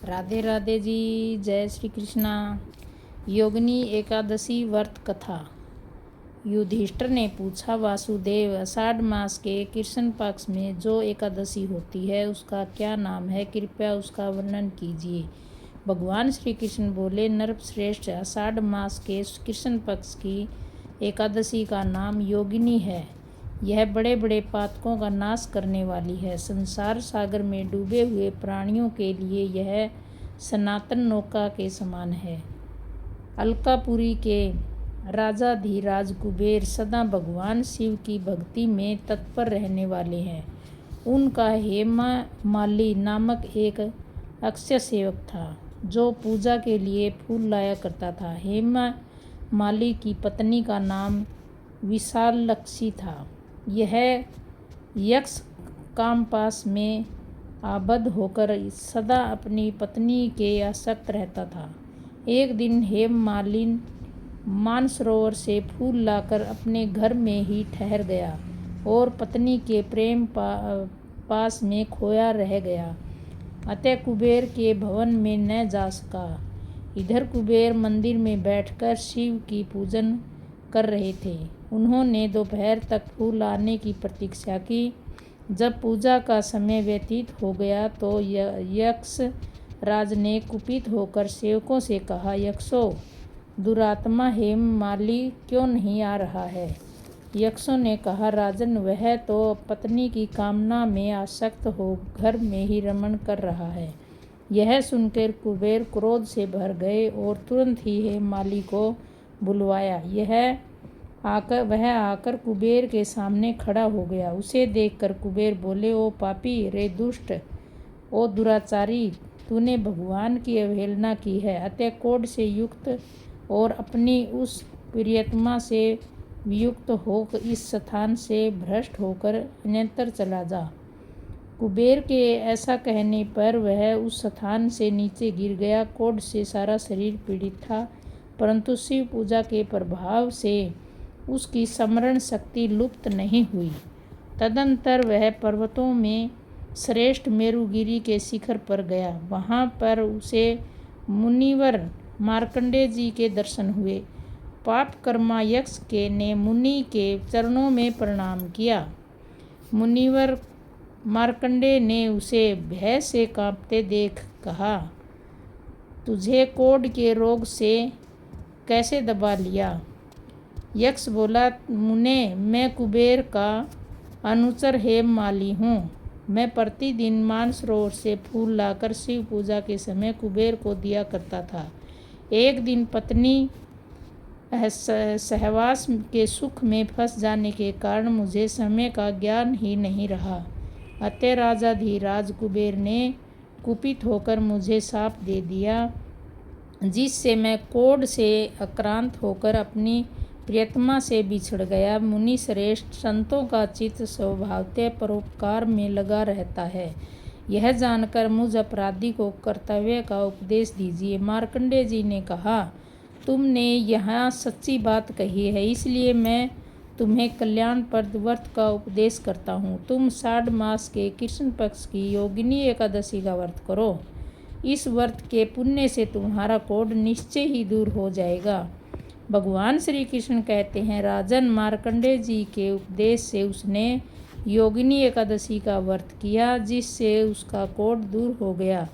राधे राधे जी, जय श्री कृष्णा। योगिनी एकादशी व्रत कथा। युधिष्ठिर ने पूछा, वासुदेव, आषाढ़ मास के कृष्ण पक्ष में जो एकादशी होती है उसका क्या नाम है? कृपया उसका वर्णन कीजिए। भगवान श्री कृष्ण बोले, नरश्रेष्ठ, आषाढ़ मास के कृष्ण पक्ष की एकादशी का नाम योगिनी है। यह बड़े बड़े पातकों का नाश करने वाली है। संसार सागर में डूबे हुए प्राणियों के लिए यह सनातन नौका के समान है। अलकापुरी के राजाधिराज कुबेर सदा भगवान शिव की भक्ति में तत्पर रहने वाले हैं। उनका हेमामाली नामक एक अक्षय सेवक था जो पूजा के लिए फूल लाया करता था। हेमामाली की पत्नी का नाम विशालाक्षी था। यह यक्ष कामपाश में आबद्ध होकर सदा अपनी पत्नी के आसक्त रहता था। एक दिन हेममालिनी मानसरोवर से फूल लाकर अपने घर में ही ठहर गया और पत्नी के प्रेम पास में खोया रह गया। अतः कुबेर के भवन में न जा सका। इधर कुबेर मंदिर में बैठकर शिव की पूजन कर रहे थे। उन्होंने दोपहर तक फूल आने की प्रतीक्षा की। जब पूजा का समय व्यतीत हो गया तो यक्ष राज ने कुपित होकर सेवकों से कहा, यक्षों, दुरात्मा हेममाली क्यों नहीं आ रहा है? यक्षों ने कहा, राजन, वह तो पत्नी की कामना में आसक्त हो घर में ही रमण कर रहा है। यह सुनकर कुबेर क्रोध से भर गए और तुरंत ही हेममाली को बुलवाया। वह आकर कुबेर के सामने खड़ा हो गया। उसे देखकर कुबेर बोले, ओ पापी, रे दुष्ट, ओ दुराचारी, तूने भगवान की अवहेलना की है। अतः क्रोध से युक्त और अपनी उस प्रियतमा से वियुक्त हो इस स्थान से भ्रष्ट होकर अन्यत्र चला जा। कुबेर के ऐसा कहने पर वह उस स्थान से नीचे गिर गया। क्रोध से सारा शरीर पीड़ित था, परंतु शिव पूजा के प्रभाव से उसकी स्मरण शक्ति लुप्त नहीं हुई। तदंतर वह पर्वतों में श्रेष्ठ मेरुगिरी के शिखर पर गया। वहाँ पर उसे मुनिवर मार्कंडेय जी के दर्शन हुए। पापकर्मा यक्ष ने मुनि के चरणों में प्रणाम किया। मुनिवर मार्कंडेय ने उसे भय से कांपते देख कहा, तुझे क्रोध के रोग से कैसे दबा लिया? यक्ष बोला, मुने, मैं कुबेर का अनुचर हेममाली हूँ। मैं प्रतिदिन मानसरोवर से फूल लाकर शिव पूजा के समय कुबेर को दिया करता था। एक दिन पत्नी सहवास के सुख में फंस जाने के कारण मुझे समय का ज्ञान ही नहीं रहा। अतः राजाधिराज कुबेर ने कुपित होकर मुझे शाप दे दिया, जिससे मैं क्रोध से आक्रांत होकर अपनी प्रियतमा से बिछड़ गया। मुनि श्रेष्ठ, संतों का चित्त स्वभावतः परोपकार में लगा रहता है। यह जानकर मुझ अपराधी को कर्तव्य का उपदेश दीजिए। मार्कंडेय जी ने कहा, तुमने यहाँ सच्ची बात कही है, इसलिए मैं तुम्हें कल्याणप्रद व्रत का उपदेश करता हूँ। तुम आषाढ़ मास के कृष्ण पक्ष की योगिनी एकादशी का व्रत करो। इस व्रत के पुण्य से तुम्हारा क्रोध निश्चय ही दूर हो जाएगा। भगवान श्री कृष्ण कहते हैं, राजन, मार्कंडेय जी के उपदेश से उसने योगिनी एकादशी का व्रत किया, जिससे उसका क्रोध दूर हो गया।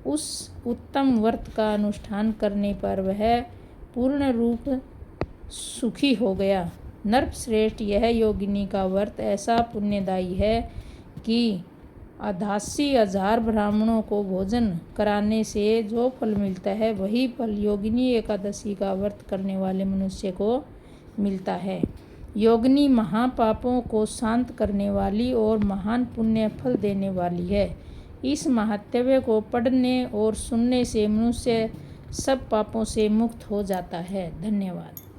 उस उत्तम व्रत का अनुष्ठान करने पर वह पूर्ण रूप सुखी हो गया। नरश्रेष्ठ, यह योगिनी का व्रत ऐसा पुण्यदायी है कि 88,000 ब्राह्मणों को भोजन कराने से जो फल मिलता है वही फल योगिनी एकादशी का व्रत करने वाले मनुष्य को मिलता है। योगिनी महापापों को शांत करने वाली और महान पुण्य फल देने वाली है। इस महात्म्य को पढ़ने और सुनने से मनुष्य सब पापों से मुक्त हो जाता है। धन्यवाद।